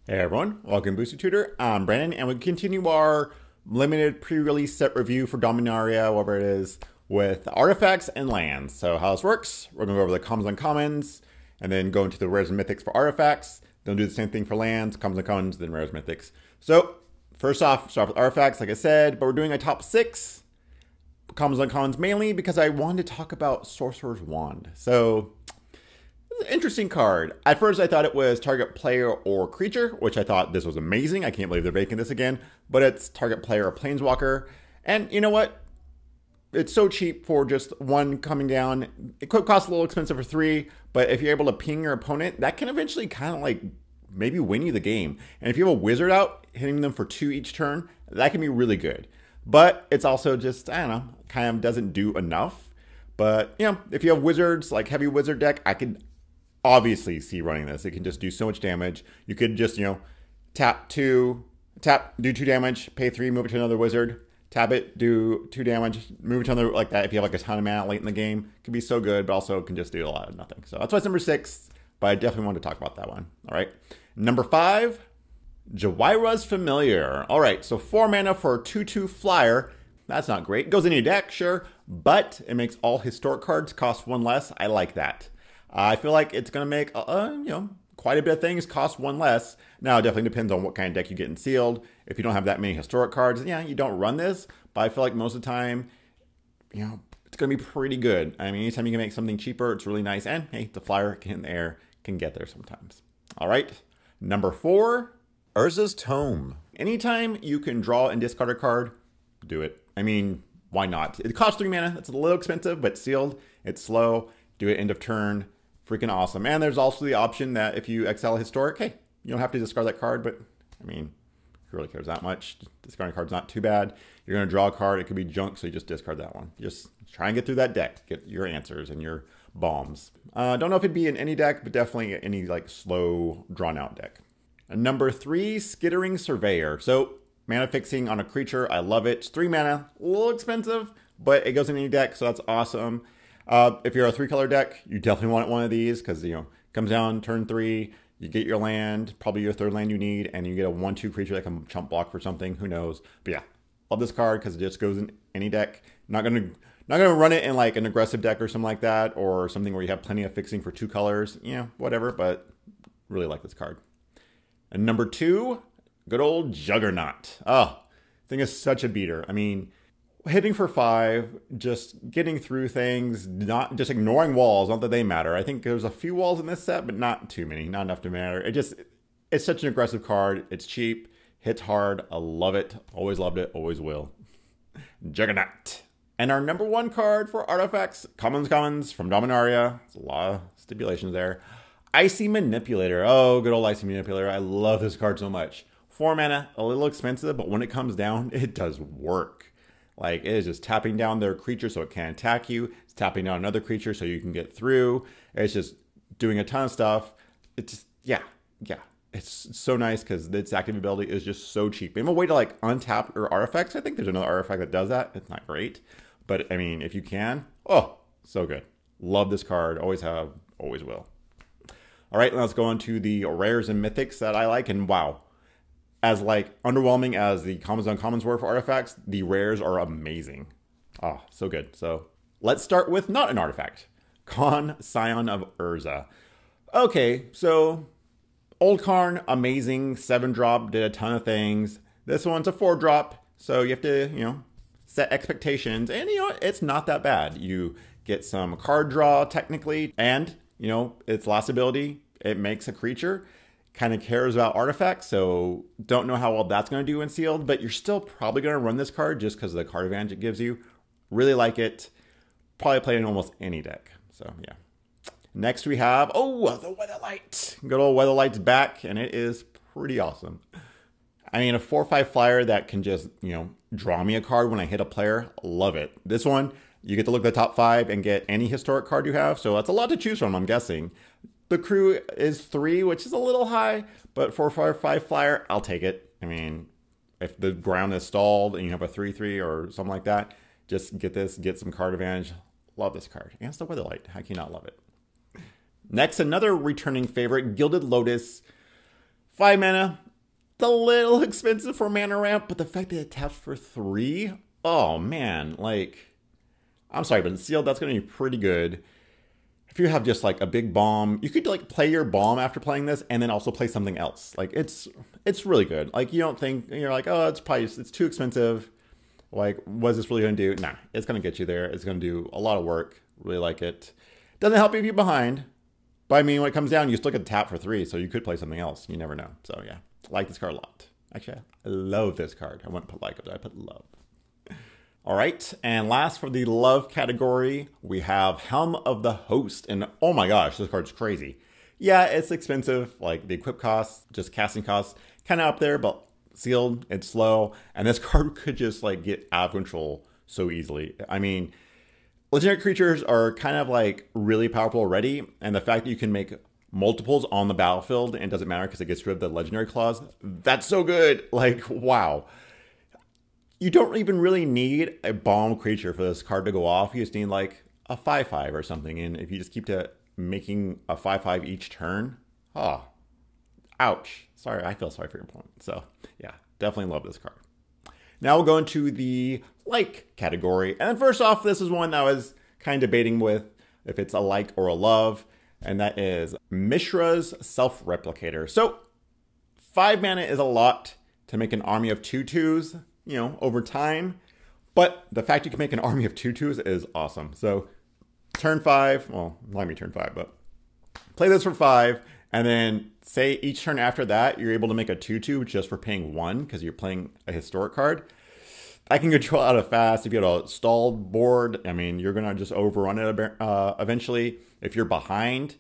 Hey everyone, welcome to Boosted Tutor. I'm Brandon, and we continue our limited pre-release set review for Dominaria, whatever it is, with artifacts and lands. So how this works, we're going to go over the commons and uncommons, and then go into the rares and mythics for artifacts. Then do the same thing for lands, commons and uncommons, then rares and mythics. So first off, start with artifacts, like I said, but we're doing a top 6. Commons and uncommons mainly because I wanted to talk about Sorcerer's Wand. So interesting card. At first, I thought it was target player or creature, which I thought this was amazing. I can't believe they're making this again. But it's target player or planeswalker. And you know what? It's so cheap for just one coming down. It could cost a little expensive for 3, but if you're able to ping your opponent, that can eventually kind of like maybe win you the game. And if you have a wizard out, hitting them for 2 each turn, that can be really good. But it's also just, I don't know, kind of doesn't do enough. But, you know, if you have wizards, like heavy wizard deck, I could obviously see running this. It can just do so much damage. You could just, you know, do 2 damage, pay 3, move it to another wizard, tap it, do 2 damage, move it to another, like that. If you have like a ton of mana late in the game, it can be so good, but also can just do a lot of nothing. So that's why it's number 6, but I definitely want to talk about that one. All right. Number 5, Jawira's Familiar. All right, so 4 mana for a 2/2 flyer. That's not great. Goes in your deck, sure, but it makes all historic cards cost 1 less. I like that. I feel like it's going to make, you know, quite a bit of things cost 1 less. Now, it definitely depends on what kind of deck you get in sealed. If you don't have that many historic cards, yeah, you don't run this. But I feel like most of the time, you know, it's going to be pretty good. I mean, anytime you can make something cheaper, it's really nice. And, hey, the flyer in the air can get there sometimes. All right. Number 4, Urza's Tome. Anytime you can draw and discard a card, do it. I mean, why not? It costs 3 mana. It's a little expensive, but sealed. It's slow. Do it end of turn. Freaking awesome. And there's also the option that if you exile a historic, hey, you don't have to discard that card, but I mean, who really cares that much? Discarding a card's not too bad. You're going to draw a card, it could be junk, so you just discard that one. Just try and get through that deck, get your answers and your bombs. Don't know if it'd be in any deck, but definitely any like slow, drawn out deck. And number 3, Skittering Surveyor. So mana fixing on a creature, I love it. It's 3 mana, a little expensive, but it goes in any deck, so that's awesome. If you're a 3-color deck, you definitely want one of these because, you know, comes down turn 3, you get your land, probably your 3rd land you need, and you get a 1/2 creature that can chump block for something. Who knows? But yeah, love this card because it just goes in any deck. Not gonna run it in like an aggressive deck or something like that, or something where you have plenty of fixing for 2 colors. Yeah, whatever. But really like this card. And number 2, good old Juggernaut. Oh, thing is such a beater. I mean, hitting for 5, just getting through things, not just ignoring walls, not that they matter. I think there's a few walls in this set, but not too many, not enough to matter. It's such an aggressive card. It's cheap, hits hard. I love it. Always loved it, always will. Juggernaut. And our number 1 card for artifacts, commons from Dominaria. There's a lot of stipulations there. Icy Manipulator. Oh, good old Icy Manipulator. I love this card so much. 4 mana, a little expensive, but when it comes down, it does work. Like, it is just tapping down their creature so it can't attack you. It's tapping down another creature so you can get through. It's just doing a ton of stuff. It's just, yeah. It's so nice because its active ability is just so cheap. And a way to, like, untap your artifacts. I think there's another artifact that does that. It's not great. But, I mean, if you can, oh, so good. Love this card. Always have, always will. All right, let's go on to the rares and mythics that I like. And wow. As like underwhelming as the commons and uncommons were for artifacts, the rares are amazing. Oh, so good. So let's start with not an artifact. Karn, Scion of Urza. Okay, so old Karn, amazing. 7-drop, did a ton of things. This one's a 4-drop, so you have to, you know, set expectations. And, you know, it's not that bad. You get some card draw, technically, and, you know, its last ability, it makes a creature. Kind of cares about artifacts, so don't know how well that's going to do in sealed, but you're still probably going to run this card just because of the card advantage it gives you. Really like it. Probably play in almost any deck. So yeah. Next we have, oh, the Weatherlight. Good old Weatherlight's back, and it is pretty awesome. I mean, a 4/5 flyer that can just, you know, draw me a card when I hit a player. Love it. This one, you get to look at the top 5 and get any historic card you have, so that's a lot to choose from, I'm guessing. The crew is 3, which is a little high, but 4/5 flyer, I'll take it. I mean, if the ground is stalled and you have a 3/3 or something like that, just get this, get some card advantage. Love this card. And it's the Weatherlight. How can you not love it? Next, another returning favorite, Gilded Lotus. 5 mana. It's a little expensive for mana ramp, but the fact that it taps for 3, oh man, like, I'm sorry, but in sealed, that's going to be pretty good. If you have just like a big bomb, you could like play your bomb after playing this and then also play something else. Like it's really good. Like you don't think, you're like, oh, it's too expensive. Like, what's this really going to do? Nah, it's going to get you there. It's going to do a lot of work. Really like it. Doesn't help you if you're behind. But I mean, when it comes down, you still get the tap for 3, so you could play something else. You never know. So yeah, I like this card a lot. Actually, I love this card. I wouldn't put like, I put love. All right, and last for the love category, we have Helm of the Host. And oh my gosh, this card's crazy. Yeah, it's expensive. Like the equip costs, just casting costs, kind of up there, but sealed, it's slow. And this card could just like get out of control so easily. I mean, legendary creatures are kind of like really powerful already. And the fact that you can make multiples on the battlefield and it doesn't matter because it gets rid of the legendary clause, that's so good. Like, wow. You don't even really need a bomb creature for this card to go off. You just need like a 5/5 or something. And if you just keep making a 5/5 each turn, oh, ouch. Sorry, I feel sorry for your opponent. So yeah, definitely love this card. Now we'll go into the like category. And then first off, this is one that I was kind of debating with if it's a like or a love. And that is Mishra's Self-Replicator. So 5 mana is a lot to make an army of 2/2s. You know, over time. But the fact you can make an army of 2/2s is awesome. So turn 5, well, not me turn 5, but play this for 5. And then say each turn after that, you're able to make a 2/2 just for paying 1 because you're playing a historic card. I can control out of fast. If you have a stalled board, I mean, you're going to just overrun it eventually. If you're behind,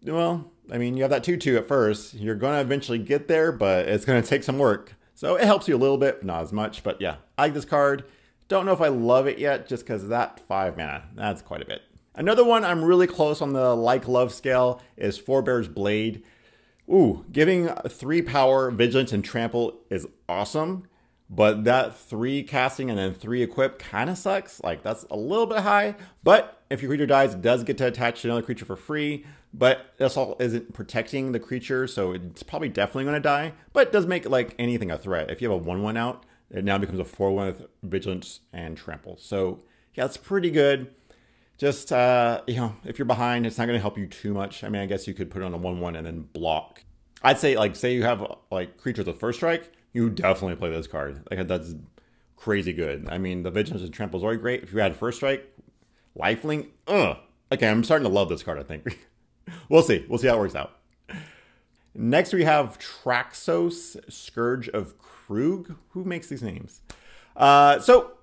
well, I mean, you have that 2/2 at first. You're going to eventually get there, but it's going to take some work. So it helps you a little bit, not as much, but yeah, I like this card. Don't know if I love it yet, just because that 5 mana, that's quite a bit. Another one I'm really close on the like-love scale is Forebear's Blade. Ooh, giving 3 power, vigilance, and trample is awesome, but that 3 casting and then 3 equip kind of sucks. Like, that's a little bit high, but if your creature dies, it does get to attach to another creature for free, but this all isn't protecting the creature, so it's probably definitely going to die, but it does make like anything a threat. If you have a 1/1 out, it now becomes a 4/1 with vigilance and trample. So yeah, it's pretty good. Just, you know, if you're behind, it's not going to help you too much. I mean, I guess you could put it on a 1/1 and then block. I'd say, like, say you have like creatures with first strike, you definitely play this card. Like, that's crazy good. I mean, the vigilance and trample is already great. If you had first strike, lifelink, okay, I'm starting to love this card, I think. We'll see. We'll see how it works out. Next, we have Traxos, Scourge of Krug. Who makes these names? So,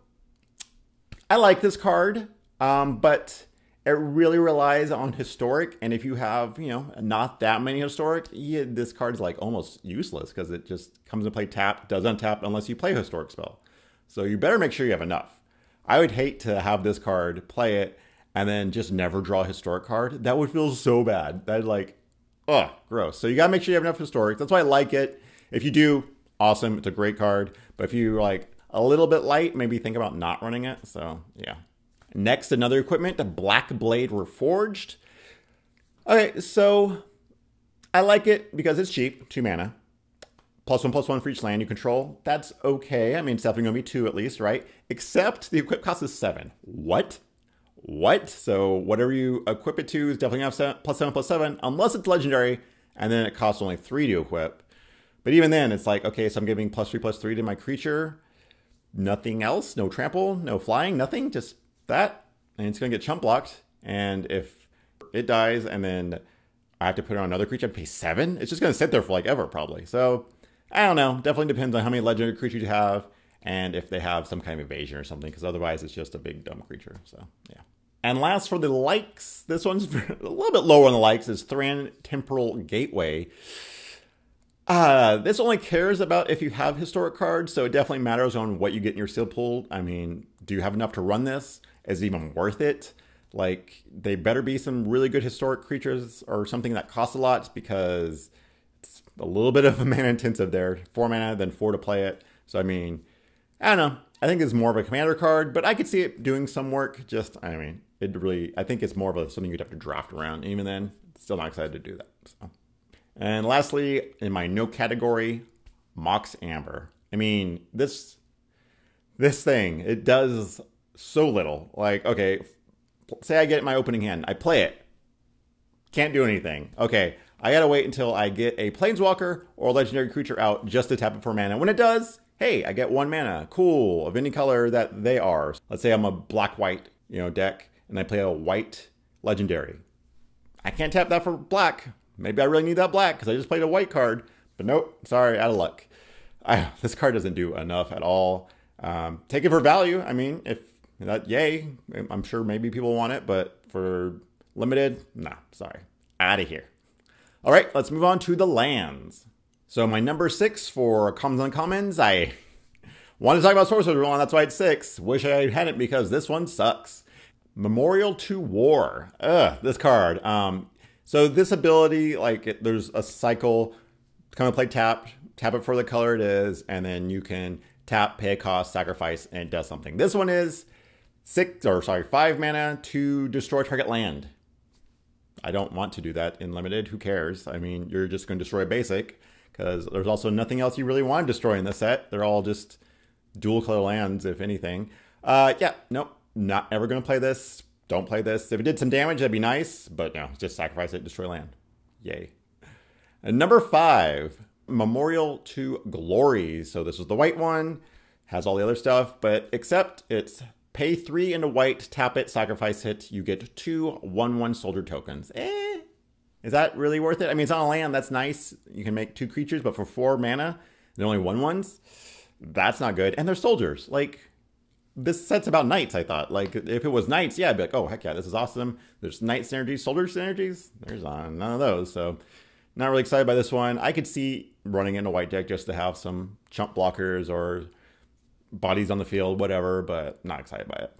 I like this card, but it really relies on historic. And if you have, you know, not that many historic, yeah, this card's like almost useless because it just comes and play tap, does untap unless you play a historic spell. So you better make sure you have enough. I would hate to have this card, play it, and then just never draw a historic card. That would feel so bad. That'd like, ugh, gross. So you gotta make sure you have enough historic. That's why I like it. If you do, awesome. It's a great card. But if you're like a little bit light, maybe think about not running it. So yeah. Next, another equipment, the Black Blade Reforged. Okay, so I like it because it's cheap, 2 mana. +1/+1 for each land you control. That's okay. I mean, it's definitely gonna be 2 at least, right? Except the equip cost is 7. What? So whatever you equip it to is definitely going to have +7/+7, unless it's legendary, and then it costs only 3 to equip. But even then, it's like, okay, so I'm giving +3/+3 to my creature. Nothing else, no trample, no flying, nothing, just that. And it's going to get chump blocked. And if it dies and then I have to put it on another creature, I'd pay 7. It's just going to sit there for like ever, probably. So I don't know. Definitely depends on how many legendary creatures you have and if they have some kind of evasion or something, because otherwise it's just a big dumb creature. So yeah. And last for the likes, this one's a little bit lower on the likes, is Thran Temporal Gateway. This only cares about if you have historic cards, so it definitely matters on what you get in your sealed pool. I mean, do you have enough to run this? Is it even worth it? Like, they better be some really good historic creatures or something that costs a lot, because it's a little bit of a mana intensive there. 4 mana, then 4 to play it. So, I mean, I don't know. I think it's more of a commander card, but I could see it doing some work. Just, I mean, I think it's more of something you'd have to draft around. Even then, still not excited to do that. So. And lastly, in my no category, Mox Amber. I mean, this thing, it does so little. Like, okay, say I get it in my opening hand. I play it. Can't do anything. Okay, I gotta wait until I get a Planeswalker or a legendary creature out just to tap it for mana. When it does, hey, I get 1 mana. Cool, of any color that they are. Let's say I'm a black-white, deck, and I play a white legendary. I can't tap that for black. Maybe I really need that black because I just played a white card. But nope, sorry, out of luck. This card doesn't do enough at all. Take it for value. I mean, if that, yay. I'm sure maybe people want it, but for limited, nah, sorry. Out of here. All right, let's move on to the lands. So my number 6 for commons and uncommons, I wanted to talk about Sorcerer's Wand, that's why it's 6. Wish I hadn't because this one sucks. Memorial to War. This card. So this ability, there's a cycle, come and play tap it for the color it is, and then you can tap, pay a cost, sacrifice, and it does something. This one is 5 mana to destroy target land. I don't want to do that in limited. Who cares? I mean, you're just going to destroy a basic because there's also nothing else you really want to destroy in this set. They're all just dual color lands, if anything. Yeah, nope, not ever going to play this. Don't play this. If it did some damage, that'd be nice, but no, just sacrifice it, destroy land. Yay. And number 5, Memorial to Glory. So this is the white one, has all the other stuff, but except it's pay 3 into white, tap it, sacrifice it. You get 2 1/1 soldier tokens. Is that really worth it? I mean, it's on a land. That's nice. You can make 2 creatures, but for 4 mana, they're only 1/1s. That's not good. And they're soldiers. Like, this set's about knights, I thought. Like, if it was knights, yeah, I'd be like, oh, heck yeah, this is awesome. There's knight synergies, soldier synergies. There's none of those. So, not really excited by this one. I could see running in a white deck just to have some chump blockers or bodies on the field, whatever, but not excited by it.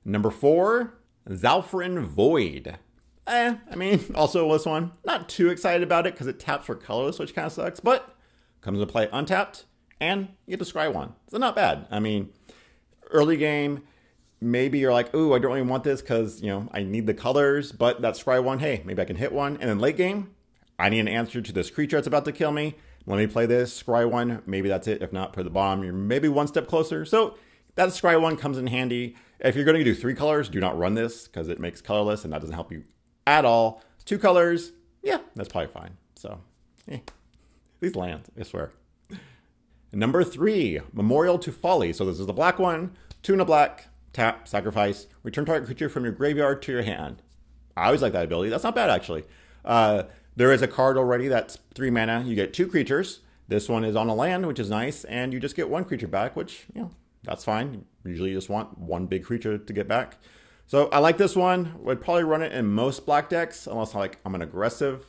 Number 4, Zalfrin Void. I mean, also this one, not too excited about it because it taps for colorless, which kind of sucks, but comes into play untapped, and you get to scry 1. So not bad. I mean, early game, maybe you're like, ooh, I don't really want this because, I need the colors, but that scry 1, hey, maybe I can hit 1. And then late game, I need an answer to this creature that's about to kill me. Let me play this, scry 1, maybe that's it. If not, put the bottom, you're maybe 1 step closer. So that scry 1 comes in handy. If you're going to do 3 colors, do not run this because it makes colorless and that doesn't help you at all. 2 colors, yeah, that's probably fine. So, these lands, I swear. Number 3, Memorial to Folly. So this is the black one, 2 in a black, tap, sacrifice, return target creature from your graveyard to your hand. I always like that ability. That's not bad, actually. There is a card already that's 3 mana. You get 2 creatures. This one is on a land, which is nice, and you just get 1 creature back, which, that's fine. Usually you just want 1 big creature to get back. So I like this one. Would probably run it in most black decks, unless I'm an aggressive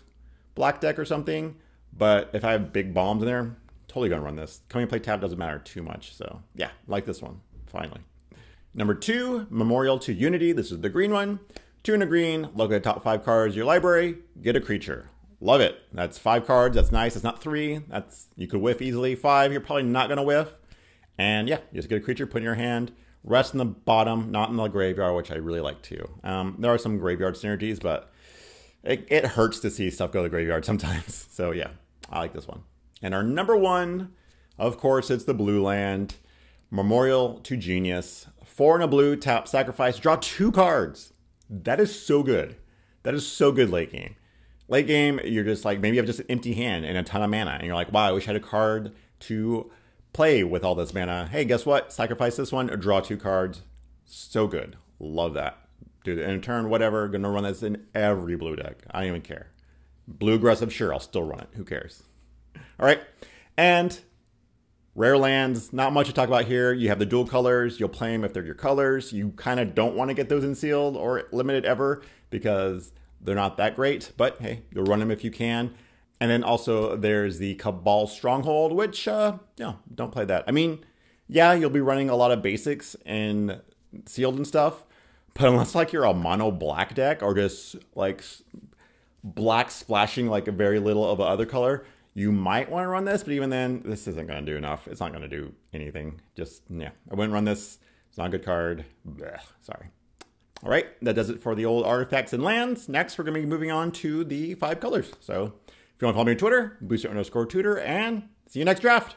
black deck or something. But if I have big bombs in there, totally gonna run this. Coming and play tap doesn't matter too much. So yeah, like this one, finally. Number 2, Memorial to Unity. This is the green one. 2 in a green, look at the top 5 cards of your library, get a creature. Love it. That's 5 cards. That's nice. It's not 3. You could whiff easily. 5, you're probably not going to whiff. And yeah, you just get a creature, put in your hand, rest in the bottom, not in the graveyard, which I really like too. There are some graveyard synergies, but it hurts to see stuff go to the graveyard sometimes. So yeah, I like this one. And our number 1, of course, it's the blue land, Memorial to Genius. 4 in a blue, tap, sacrifice, draw 2 cards. That is so good. That is so good late game. Late game, you're just like, maybe you have just an empty hand and a ton of mana. And you're like, wow, I wish I had a card to play with all this mana. Hey, guess what? Sacrifice this one, draw 2 cards. So good. Love that. Dude, in a turn, whatever. Gonna run this in every blue deck. I don't even care. Blue aggressive, sure, I'll still run it. Who cares? All right. And rare lands, not much to talk about here. You have the dual colors. You'll play them if they're your colors. You kind of don't want to get those in sealed or limited ever because they're not that great, but hey, you'll run them if you can. And then also there's the Cabal Stronghold, which, don't play that. I mean, yeah, you'll be running a lot of basics and sealed and stuff, but unless you're a mono black deck or just black splashing a very little of the other color, you might want to run this, but even then, this isn't going to do enough. It's not going to do anything. Just, I wouldn't run this. It's not a good card. Blech, sorry. All right, that does it for the old artifacts and lands. Next, we're going to be moving on to the 5 colors. So If you want to follow me on Twitter, booster_tutor, and see you next draft.